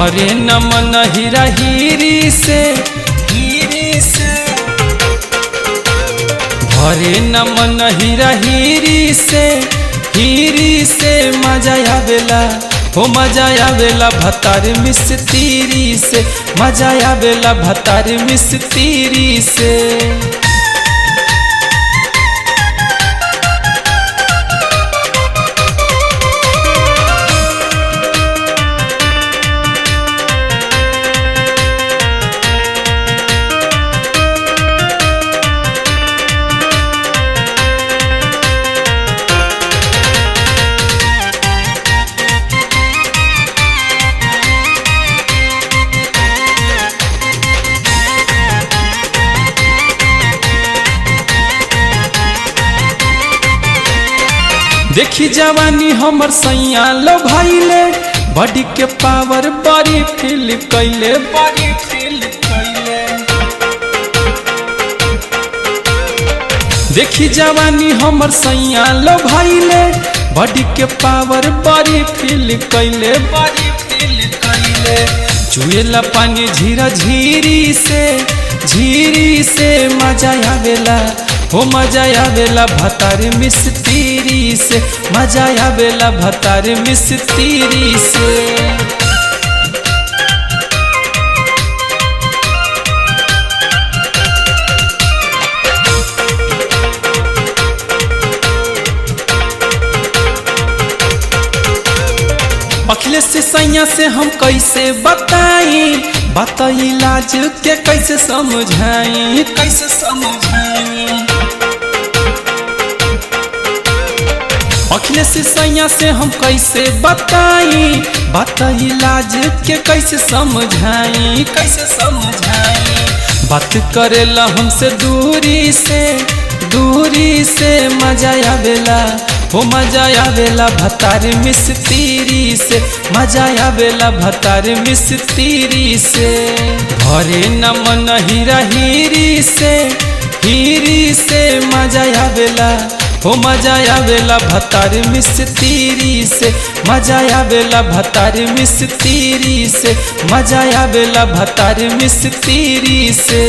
भरे न मन हीरा हीरी से भरे न मन हीरा हीरी से मजा आवेला हो मजा आवेला भतार मिस्त्री से मजा आवेला भतार मिस्त्री से। देखी जवानी हमर सैया लो भाईले बॉडी के पावर बड़ी फील कैले देखी जवानी हमर सैया लो भाईले बॉडी के पावर बड़ी फील कैले चुएला पानी झीरा झीरी से मजा आवेला हो मजा आवेला भतार मिस्त्री से मजा आवेला भतार मिस्त्री से। अखिले से सैया से हम कैसे बताई लाज के कैसे समझाई अखिले से सैया से हम कैसे बताई लाज के कैसे समझाई बात करेला हमसे दूरी से मजा आवेला हो मजा आवेला भतार मिस्त्री से मजा आवेला भतार मिस्त्री से। भरे न मन हीरा हीरी से मजा आवेला हो मजा आवेला भतार मिस्त्री से मजा आवेला भतार मिस्त्री से मजा आवेला भतार मिस्त्री से।